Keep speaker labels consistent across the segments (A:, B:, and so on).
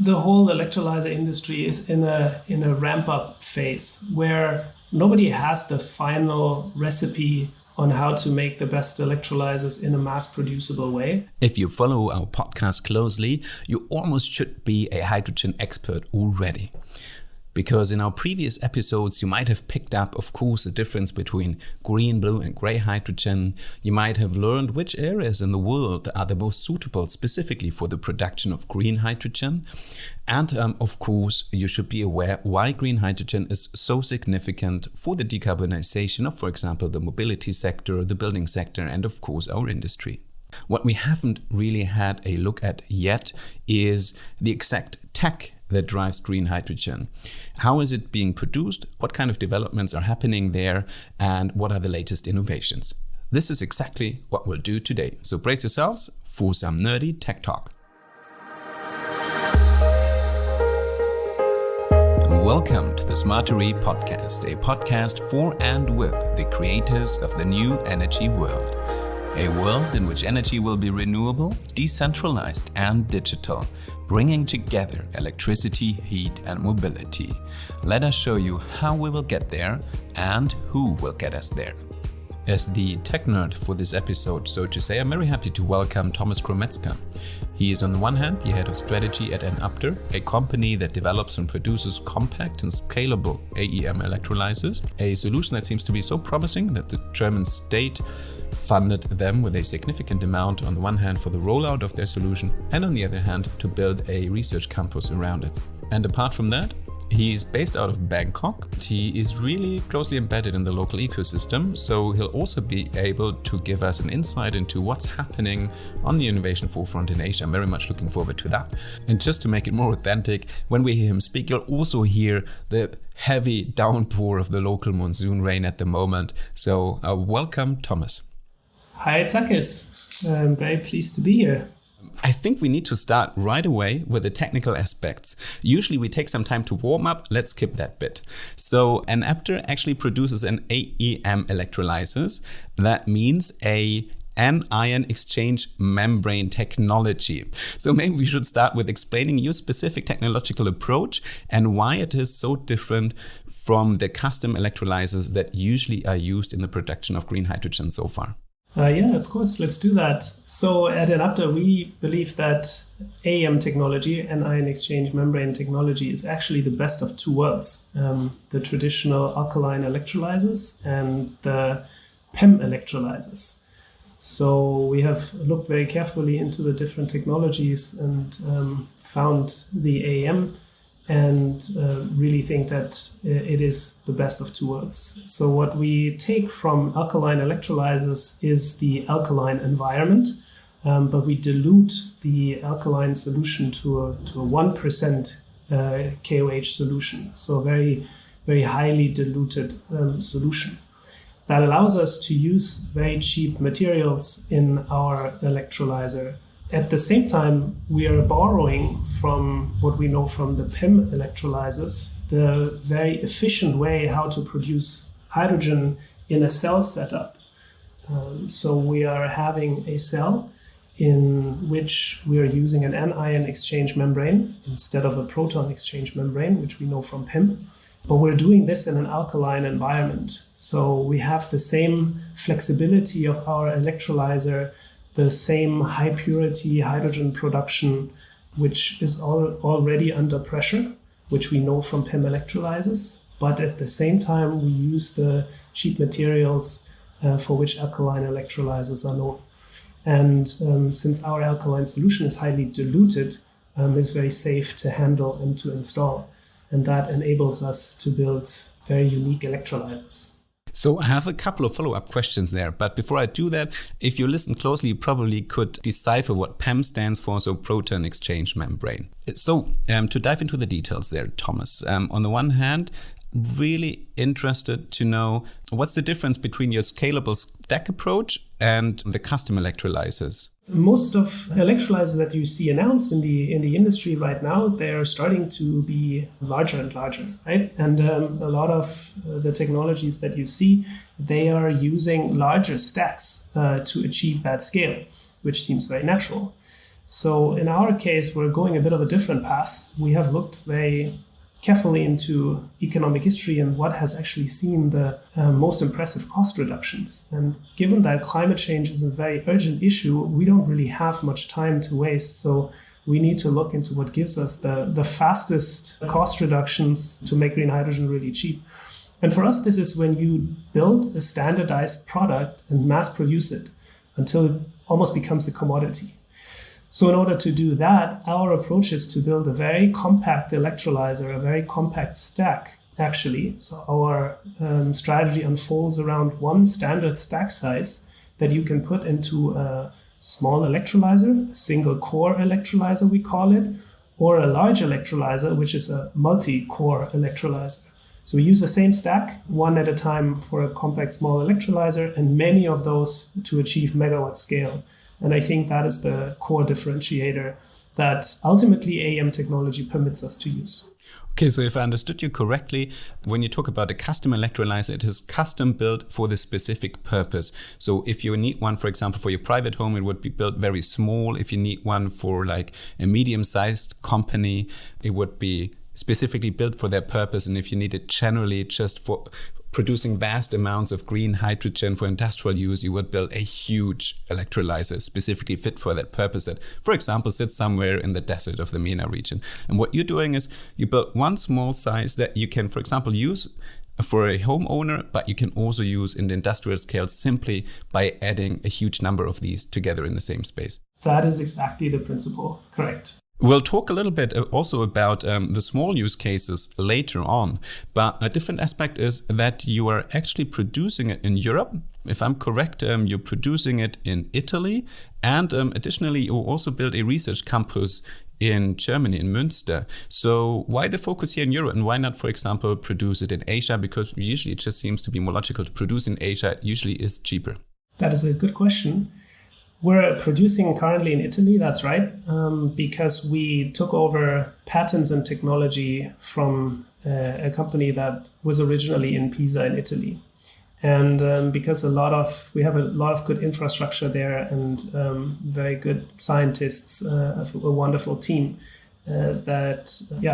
A: the whole electrolyzer industry is in a ramp-up phase where nobody has the final recipe on how to make the best electrolyzers in a mass-producible way.
B: If you follow our podcast closely, you almost should be a hydrogen expert already. Because in our previous episodes, you might have picked up, of course, the difference between green, blue and gray hydrogen. You might have learned which areas in the world are the most suitable specifically for the production of green hydrogen. And of course, you should be aware why green hydrogen is so significant for the decarbonization of, for example, the mobility sector, the building sector, and of course, our industry. What we haven't really had a look at yet is the exact tech that drives green hydrogen. How is it being produced? What kind of developments are happening there? And what are the latest innovations? This is exactly what we'll do today. So brace yourselves for some nerdy tech talk. Welcome to the Smartery Podcast, a podcast for and with the creators of the new energy world. A world in which energy will be renewable, decentralized and digital, bringing together electricity, heat and mobility. Let us show you how we will get there and who will get us there. As the tech nerd for this episode, so to say, I'm very happy to welcome Thomas Chrometzka. He is on the one hand the head of strategy at Enapter, a company that develops and produces compact and scalable AEM electrolysers, a solution that seems to be so promising that the German state funded them with a significant amount on the one hand for the rollout of their solution and on the other hand to build a research campus around it. And apart from that, he's based out of Bangkok. He is really closely embedded in the local ecosystem, so he'll also be able to give us an insight into what's happening on the innovation forefront in Asia. I'm very much looking forward to that. And just to make it more authentic, when we hear him speak, you'll also hear the heavy downpour of the local monsoon rain at the moment. So welcome, Thomas.
A: Hi, Takis. I'm very pleased to be here.
B: I think we need to start right away with the technical aspects. Usually we take some time to warm up. Let's skip that bit. So Enapter actually produces an AEM electrolysers. That means an anion exchange membrane technology. So maybe we should start with explaining your specific technological approach and why it is so different from the custom electrolysers that usually are used in the production of green hydrogen so far.
A: Yeah, of course, let's do that. So at Enapter, we believe that AEM technology, anion exchange membrane technology, is actually the best of two worlds. The traditional alkaline electrolysers and the PEM electrolysers. So we have looked very carefully into the different technologies and found the AEM and really think that it is the best of two worlds. So what we take from alkaline electrolysers is the alkaline environment, but we dilute the alkaline solution to a 1% KOH solution, so very, very highly diluted solution. That allows us to use very cheap materials in our electrolyzer. At the same time, we are borrowing from what we know from the PEM electrolysers, the very efficient way how to produce hydrogen in a cell setup. So we are having a cell in which we are using an anion exchange membrane instead of a proton exchange membrane, which we know from PEM. But we're doing this in an alkaline environment. So we have the same flexibility of our electrolyzer, the same high purity hydrogen production, which is already under pressure, which we know from PEM electrolysers. But at the same time, we use the cheap materials for which alkaline electrolysers are known. And since our alkaline solution is highly diluted, it's very safe to handle and to install. And that enables us to build very unique electrolysers.
B: So I have a couple of follow-up questions there. But before I do that, if you listen closely, you probably could decipher what PEM stands for, so proton exchange membrane. So to dive into the details there, Thomas, on the one hand, really interested to know what's the difference between your scalable stack approach and the custom electrolysers.
A: Most of electrolyzers that you see announced in the industry right now, they are starting to be larger and larger, right? And a lot of the technologies that you see, they are using larger stacks to achieve that scale, which seems very natural. So in our case, we're going a bit of a different path. We have looked very carefully into economic history and what has actually seen the most impressive cost reductions. And given that climate change is a very urgent issue, we don't really have much time to waste. So we need to look into what gives us the fastest cost reductions to make green hydrogen really cheap. And for us, this is when you build a standardized product and mass produce it until it almost becomes a commodity. So in order to do that, our approach is to build a very compact electrolyzer, a very compact stack, actually. So our strategy unfolds around one standard stack size that you can put into a small electrolyzer, a single core electrolyzer, we call it, or a large electrolyzer, which is a multi-core electrolyzer. So we use the same stack, one at a time for a compact small electrolyzer, and many of those to achieve megawatt scale. And I think that is the core differentiator that ultimately AM technology permits us to use.
B: Okay, so if I understood you correctly, when you talk about a custom electrolyzer, it is custom built for the specific purpose. So if you need one, for example, for your private home, it would be built very small. If you need one for like a medium-sized company, it would be specifically built for that purpose. And if you need it generally just for producing vast amounts of green hydrogen for industrial use, you would build a huge electrolyzer specifically fit for that purpose that, for example, sits somewhere in the desert of the MENA region. And what you're doing is you build one small size that you can, for example, use for a homeowner, but you can also use in the industrial scale simply by adding a huge number of these together in the same space.
A: That is exactly the principle, correct.
B: We'll talk a little bit also about the small use cases later on, but a different aspect is that you are actually producing it in Europe. If I'm correct, you're producing it in Italy, and additionally, you also built a research campus in Germany, in Münster. So why the focus here in Europe, and why not, for example, produce it in Asia? Because usually it just seems to be more logical to produce in Asia. It usually is cheaper.
A: That is a good question. We're producing currently in Italy, that's right, because we took over patents and technology from a company that was originally in Pisa in Italy. And because we have a lot of good infrastructure there and very good scientists, a wonderful team that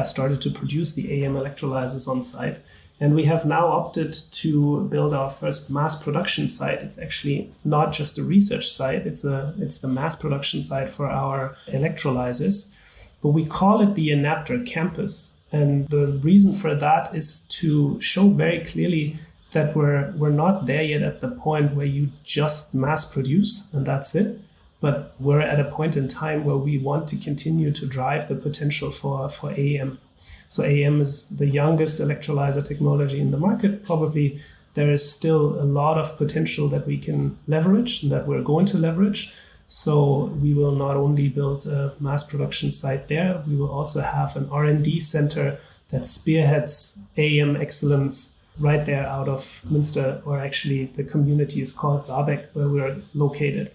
A: started to produce the AM electrolyzers on site. And we have now opted to build our first mass production site. It's actually not just a research site, it's the mass production site for our electrolyzers. But we call it the Enapter Campus. And the reason for that is to show very clearly that we're not there yet at the point where you just mass produce and that's it. But we're at a point in time where we want to continue to drive the potential for AM. So AM is the youngest electrolyzer technology in the market. Probably there is still a lot of potential that we can leverage and that we're going to leverage. So we will not only build a mass production site there, we will also have an R&D center that spearheads AM excellence right there out of Münster, or actually the community is called Saarbeck, where we're located.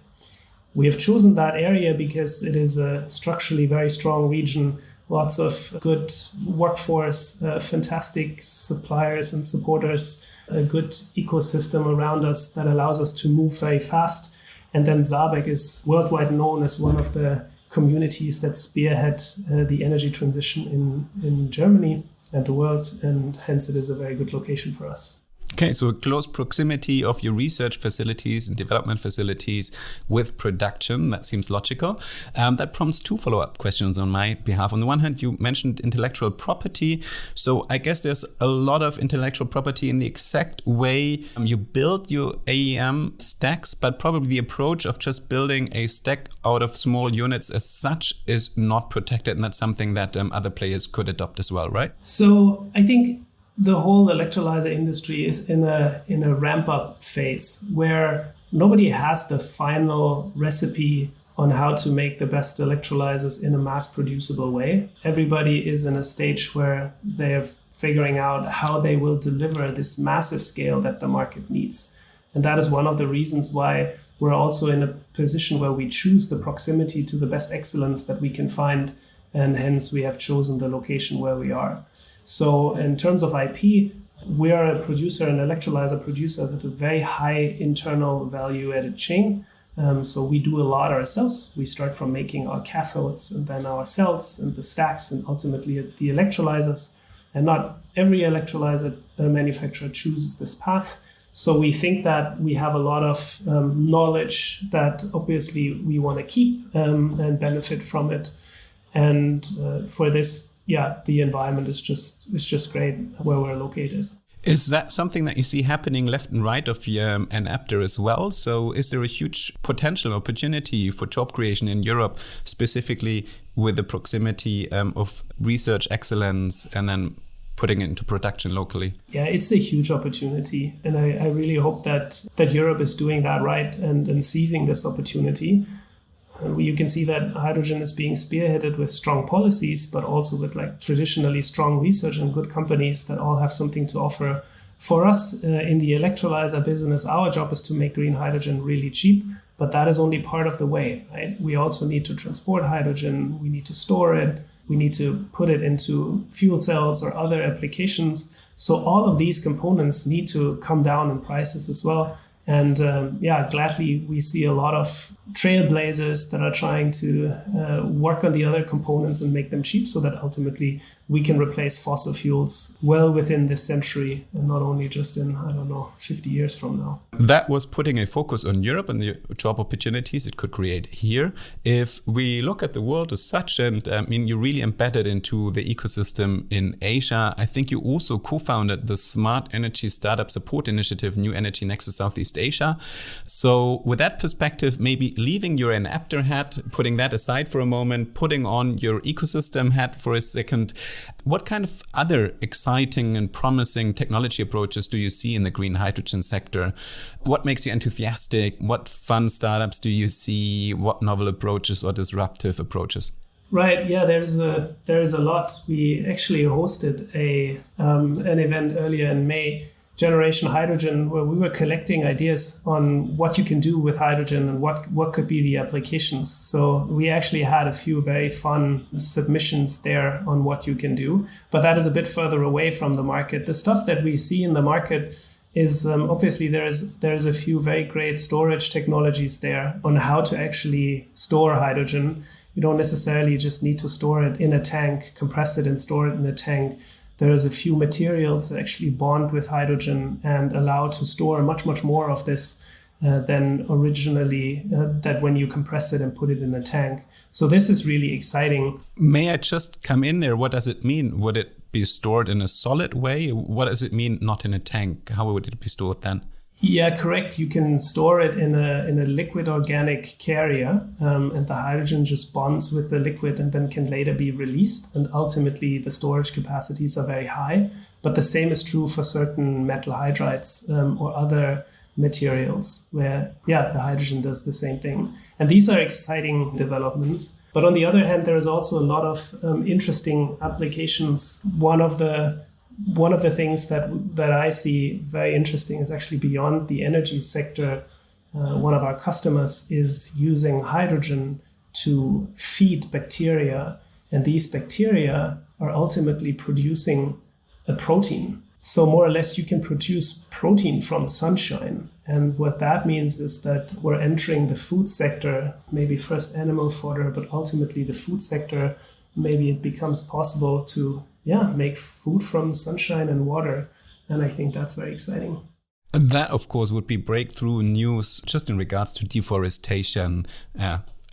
A: We have chosen that area because it is a structurally very strong region, lots of good workforce, fantastic suppliers and supporters, a good ecosystem around us that allows us to move very fast. And then Saarbeck is worldwide known as one of the communities that spearhead the energy transition in Germany and the world, and hence it is a very good location for us.
B: Okay, so a close proximity of your research facilities and development facilities with production, that seems logical. That prompts two follow-up questions on my behalf. On the one hand, you mentioned intellectual property. So I guess there's a lot of intellectual property in the exact way you build your AEM stacks, but probably the approach of just building a stack out of small units as such is not protected, and that's something that other players could adopt as well, right?
A: So I think the whole electrolyzer industry is in a ramp-up phase where nobody has the final recipe on how to make the best electrolyzers in a mass-producible way. Everybody is in a stage where they are figuring out how they will deliver this massive scale that the market needs. And that is one of the reasons why we're also in a position where we choose the proximity to the best excellence that we can find, and hence we have chosen the location where we are. So in terms of IP, we are a producer, an electrolyzer producer with a very high internal value added chain. So we do a lot ourselves. We start from making our cathodes and then our cells and the stacks and ultimately the electrolysers. And not every electrolyzer manufacturer chooses this path. So we think that we have a lot of knowledge that obviously we want to keep and benefit from it. And for this, the environment is just great where we're located.
B: Is that something that you see happening left and right of your Enapter as well? So is there a huge potential opportunity for job creation in Europe, specifically with the proximity of research excellence and then putting it into production locally?
A: Yeah, it's a huge opportunity. And I really hope that Europe is doing that right and seizing this opportunity. You can see that hydrogen is being spearheaded with strong policies, but also with like traditionally strong research and good companies that all have something to offer. For us in the electrolyzer business, our job is to make green hydrogen really cheap, but that is only part of the way, right? We also need to transport hydrogen, we need to store it, we need to put it into fuel cells or other applications. So all of these components need to come down in prices as well. And gladly, we see a lot of trailblazers that are trying to work on the other components and make them cheap so that ultimately we can replace fossil fuels well within this century and not only just in, 50 years from now.
B: That was putting a focus on Europe and the job opportunities it could create here. If we look at the world as such, and you're really embedded into the ecosystem in Asia, I think you also co-founded the Smart Energy Startup Support Initiative, New Energy Nexus Southeast Asia. So with that perspective, maybe leaving your Enapter hat, putting that aside for a moment, putting on your ecosystem hat for a second, what kind of other exciting and promising technology approaches do you see in the green hydrogen sector? What makes you enthusiastic? What fun startups do you see? What novel approaches or disruptive approaches?
A: Right. Yeah, there's a lot. We actually hosted an event earlier in May, Generation Hydrogen, where we were collecting ideas on what you can do with hydrogen and what could be the applications. So we actually had a few very fun submissions there on what you can do, but that is a bit further away from the market. The stuff that we see in the market is obviously there's a few very great storage technologies there on how to actually store hydrogen. You don't necessarily just need to store it in a tank, compress it and store it in a tank. There's a few materials that actually bond with hydrogen and allow to store much, much more of this than originally that when you compress it and put it in a tank. So this is really exciting.
B: May I just come in there? What does it mean? Would it be stored in a solid way? What does it mean not in a tank? How would it be stored then?
A: Yeah, correct. You can store it in a liquid organic carrier, and the hydrogen just bonds with the liquid and then can later be released. And ultimately, the storage capacities are very high. But the same is true for certain metal hydrides or other materials where, the hydrogen does the same thing. And these are exciting developments. But on the other hand, there is also a lot of interesting applications. One of the things that I see very interesting is actually beyond the energy sector. One of our customers is using hydrogen to feed bacteria, and these bacteria are ultimately producing a protein. So more or less you can produce protein from sunshine. And what that means is that we're entering the food sector, maybe first animal fodder, but ultimately the food sector. Maybe it becomes possible to make food from sunshine and water. And I think that's very exciting.
B: And that, of course, would be breakthrough news just in regards to deforestation,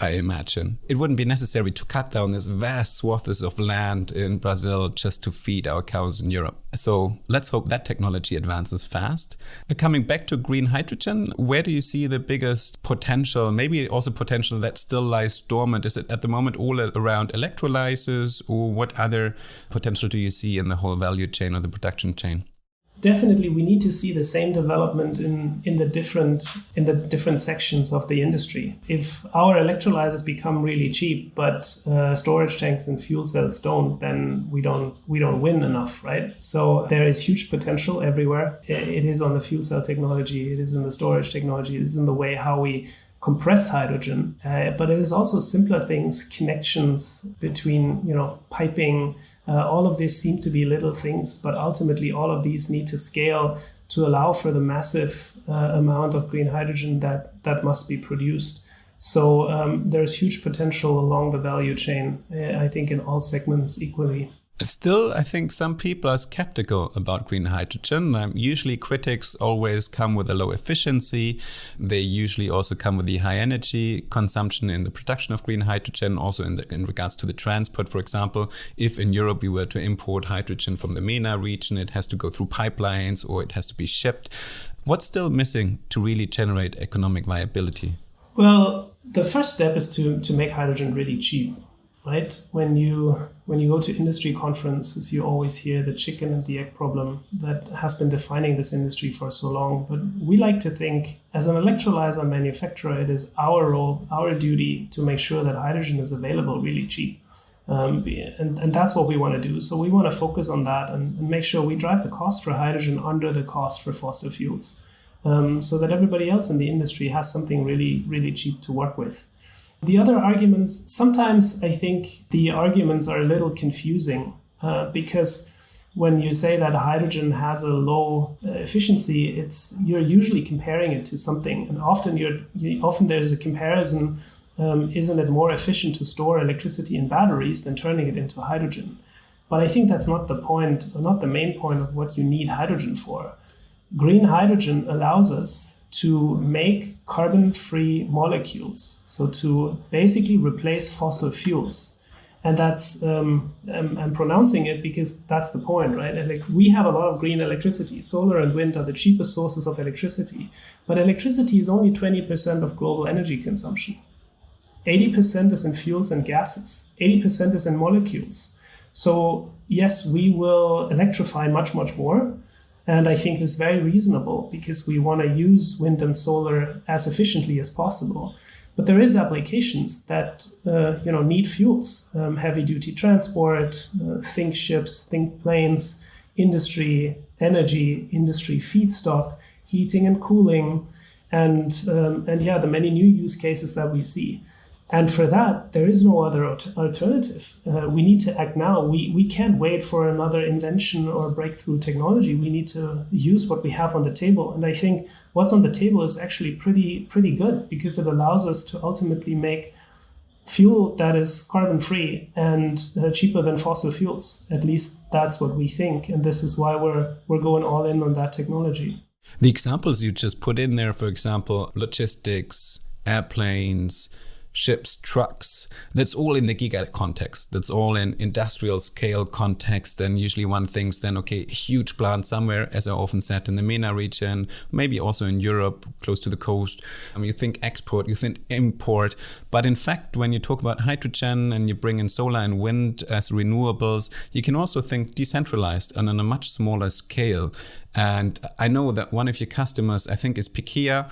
B: I imagine. It wouldn't be necessary to cut down this vast swaths of land in Brazil just to feed our cows in Europe. So let's hope that technology advances fast. Coming back to green hydrogen, where do you see the biggest potential, maybe also potential that still lies dormant? Is it at the moment all around electrolysers, or what other potential do you see in the whole value chain or the production chain?
A: Definitely, we need to see the same development in the different sections of the industry. If our electrolyzers become really cheap, but storage tanks and fuel cells don't, then we don't win enough, right? So there is huge potential everywhere. It is on the fuel cell technology, it is in the storage technology, it is in the way how we compress hydrogen, but it is also simpler things, connections between, piping. All of these seem to be little things, but ultimately all of these need to scale to allow for the massive amount of green hydrogen that must be produced. So there's huge potential along the value chain, I think, in all segments equally.
B: Still, I think some people are skeptical about green hydrogen. Usually critics always come with a low efficiency. They usually also come with the high energy consumption in the production of green hydrogen, also in regards to the transport. For example, if in Europe we were to import hydrogen from the MENA region, it has to go through pipelines or it has to be shipped. What's still missing to really generate economic viability?
A: Well, the first step is to make hydrogen really cheap. Right? When you go to industry conferences, you always hear the chicken and the egg problem that has been defining this industry for so long. But we like to think, as an electrolyzer manufacturer, it is our role, our duty to make sure that hydrogen is available really cheap. And that's what we want to do. So we want to focus on that and make sure we drive the cost for hydrogen under the cost for fossil fuels, so that everybody else in the industry has something really, really cheap to work with. The other arguments, sometimes I think the arguments are a little confusing because when you say that hydrogen has a low efficiency, you're usually comparing it to something, and often there's a comparison. Isn't it more efficient to store electricity in batteries than turning it into hydrogen? But I think that's not the point, or not the main point of what you need hydrogen for. Green hydrogen allows us to make carbon-free molecules, so to basically replace fossil fuels. And that's, I'm pronouncing it because that's the point, right? Like, we have a lot of green electricity. Solar and wind are the cheapest sources of electricity, but electricity is only 20% of global energy consumption. 80% is in fuels and gases, 80% is in molecules. So yes, we will electrify much, much more. And I think it's very reasonable because we want to use wind and solar as efficiently as possible. But there is applications that need fuels, heavy-duty transport, think ships, think planes, industry, energy, industry feedstock, heating and cooling, and the many new use cases that we see. And for that, there is no other alternative. We need to act now. We can't wait for another invention or breakthrough technology. We need to use what we have on the table. And I think what's on the table is actually pretty good because it allows us to ultimately make fuel that is carbon-free and cheaper than fossil fuels. At least that's what we think. And this is why we're going all in on that technology.
B: The examples you just put in there, for example, logistics, airplanes, ships, trucks, that's all in the giga context. That's all in industrial scale context. And usually one thinks then, okay, a huge plant somewhere, as I often said, in the MENA region, maybe also in Europe, close to the coast. You think export, you think import. But in fact, when you talk about hydrogen and you bring in solar and wind as renewables, you can also think decentralized and on a much smaller scale. And I know that one of your customers, I think, is Pikea,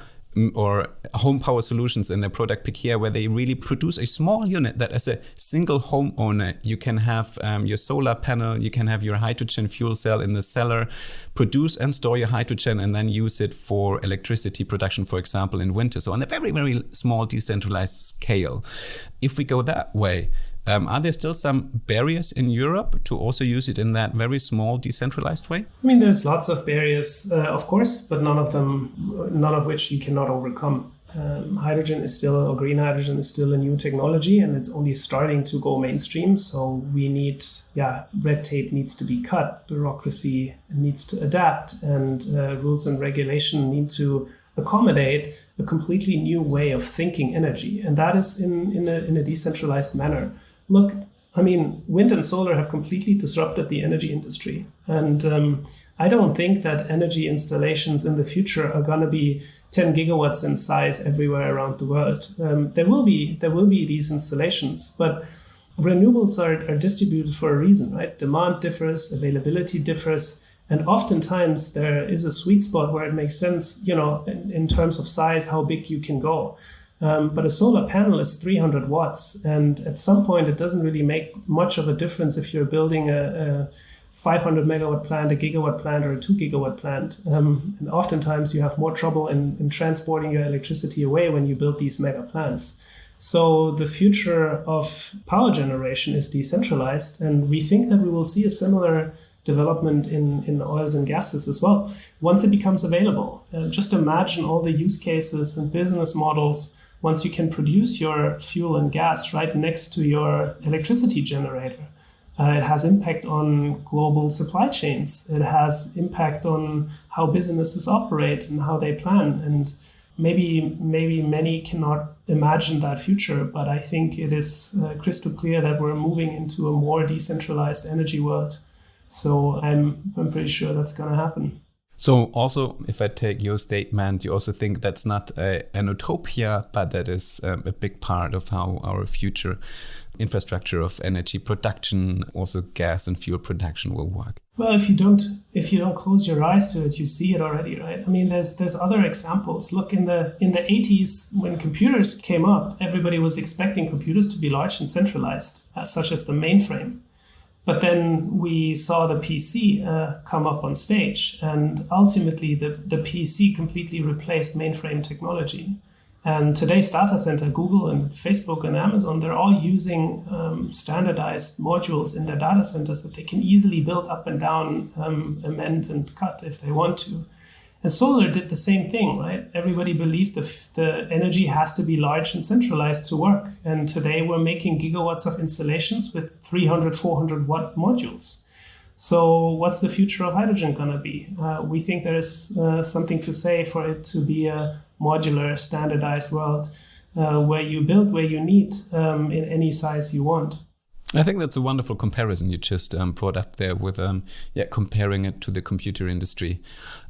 B: or Home Power Solutions in their product Pikea, where they really produce a small unit that as a single homeowner, you can have your solar panel, you can have your hydrogen fuel cell in the cellar, produce and store your hydrogen and then use it for electricity production, for example, in winter. So on a very, very small decentralized scale. If we go that way, are there still some barriers in Europe to also use it in that very small decentralized way?
A: I mean, there's lots of barriers, of course, but none of which you cannot overcome. Hydrogen is still, or green hydrogen is still a new technology, and it's only starting to go mainstream. So we need, red tape needs to be cut, bureaucracy needs to adapt, and rules and regulation need to accommodate a completely new way of thinking energy, and that is in a decentralized manner. Look, I mean, wind and solar have completely disrupted the energy industry. And I don't think that energy installations in the future are going to be 10 gigawatts in size everywhere around the world. There will be these installations, but renewables are distributed for a reason, right? Demand differs, availability differs, and oftentimes there is a sweet spot where it makes sense, in terms of size, how big you can go. But a solar panel is 300 watts. And at some point, it doesn't really make much of a difference if you're building a 500 megawatt plant, a gigawatt plant, or a 2 gigawatt plant. And oftentimes you have more trouble in transporting your electricity away when you build these mega plants. So the future of power generation is decentralized, and we think that we will see a similar development in oils and gases as well once it becomes available. Just imagine all the use cases and business models once you can produce your fuel and gas right next to your electricity generator. It has impact on global supply chains. It has impact on how businesses operate and how they plan. And maybe many cannot imagine that future, but I think it is crystal clear that we're moving into a more decentralized energy world. So I'm pretty sure that's going to happen.
B: So also, if I take your statement, you also think that's not an utopia, but that is a big part of how our future infrastructure of energy production, also gas and fuel production, will work.
A: Well, if you don't close your eyes to it, you see it already, right? I mean, there's other examples. Look, in the 80s, when computers came up, everybody was expecting computers to be large and centralized, such as the mainframe. But then we saw the PC come up on stage, and ultimately the PC completely replaced mainframe technology. And today's data center, Google and Facebook and Amazon, they're all using standardized modules in their data centers that they can easily build up and down, amend and cut if they want to. And solar did the same thing, right? Everybody believed the energy has to be large and centralized to work. And today we're making gigawatts of installations with 300, 400 watt modules. So what's the future of hydrogen going to be? We think there is something to say for it to be a modular, standardized world where you build where you need in any size you want.
B: I think that's a wonderful comparison you just brought up there with comparing it to the computer industry.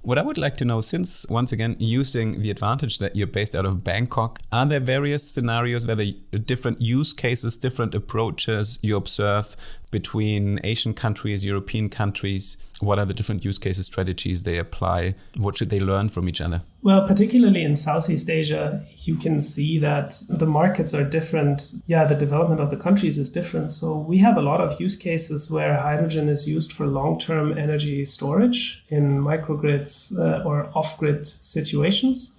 B: What I would like to know, since once again using the advantage that you're based out of Bangkok, are there various scenarios where the different use cases, different approaches you observe between Asian countries, European countries? What are the different use cases, strategies they apply? What should they learn from each other?
A: Well, particularly in Southeast Asia, you can see that the markets are different. Yeah, the development of the countries is different. So we have a lot of use cases where hydrogen is used for long-term energy storage in microgrids or off-grid situations.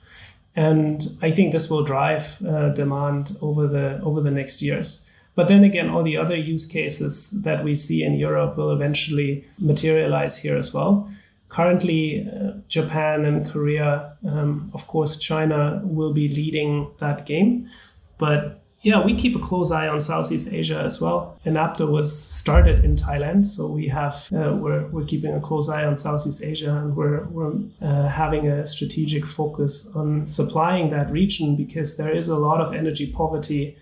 A: And I think this will drive demand over the next years. But then again, all the other use cases that we see in Europe will eventually materialize here as well. Currently, Japan and Korea, of course, China will be leading that game. But yeah, we keep a close eye on Southeast Asia as well. Enapter was started in Thailand, so we're keeping a close eye on Southeast Asia, and we're having a strategic focus on supplying that region because there is a lot of energy poverty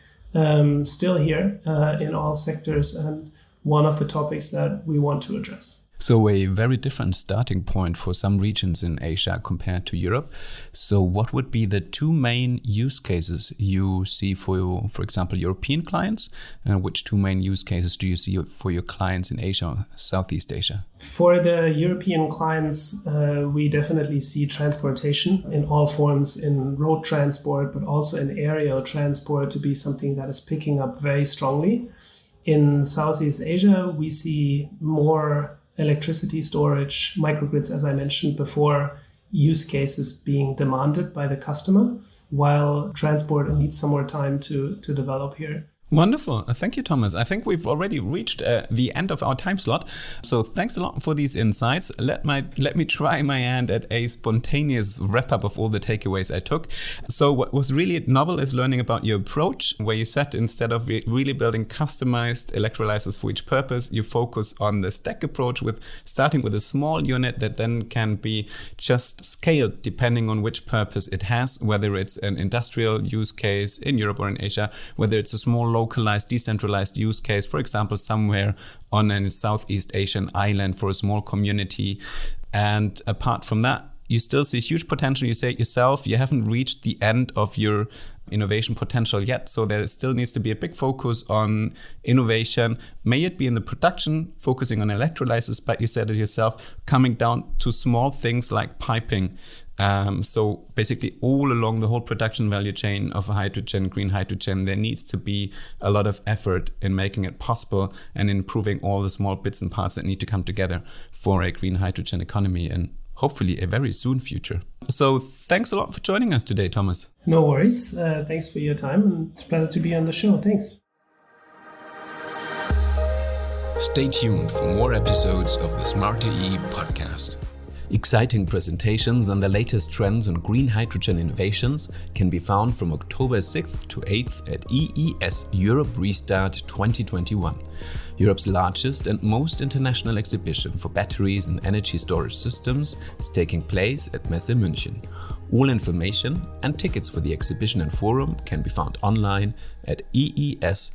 A: still here in all sectors, and one of the topics that we want to address.
B: So a very different starting point for some regions in Asia compared to Europe. So what would be the two main use cases you see for example, European clients? And which two main use cases do you see for your clients in Asia or Southeast Asia?
A: For the European clients, we definitely see transportation in all forms, in road transport, but also in aerial transport to be something that is picking up very strongly. In Southeast Asia, we see more electricity storage, microgrids, as I mentioned before, use cases being demanded by the customer, while transport needs some more time to develop here.
B: Wonderful. Thank you, Thomas. I think we've already reached the end of our time slot. So thanks a lot for these insights. Let me try my hand at a spontaneous wrap up of all the takeaways I took. So what was really novel is learning about your approach, where you said instead of really building customized electrolysers for each purpose, you focus on the stack approach, with starting with a small unit that then can be just scaled depending on which purpose it has, whether it's an industrial use case in Europe or in Asia, whether it's a small localized, decentralized use case, for example, somewhere on a Southeast Asian island for a small community. And apart from that, you still see huge potential. You say it yourself, you haven't reached the end of your innovation potential yet. So there still needs to be a big focus on innovation. May it be in the production, focusing on electrolysers, but you said it yourself, coming down to small things like piping. So basically all along the whole production value chain of hydrogen, green hydrogen, there needs to be a lot of effort in making it possible and improving all the small bits and parts that need to come together for a green hydrogen economy and hopefully a very soon future. So thanks a lot for joining us today, Thomas.
A: No worries. Thanks for your time, and it's a pleasure to be on the show. Thanks.
B: Stay tuned for more episodes of the Smarter E podcast. Exciting presentations and the latest trends on green hydrogen innovations can be found from October 6th to 8th at EES Europe Restart 2021, Europe's largest and most international exhibition for batteries and energy storage systems, is taking place at Messe München. All information and tickets for the exhibition and forum can be found online at ees-europe.com.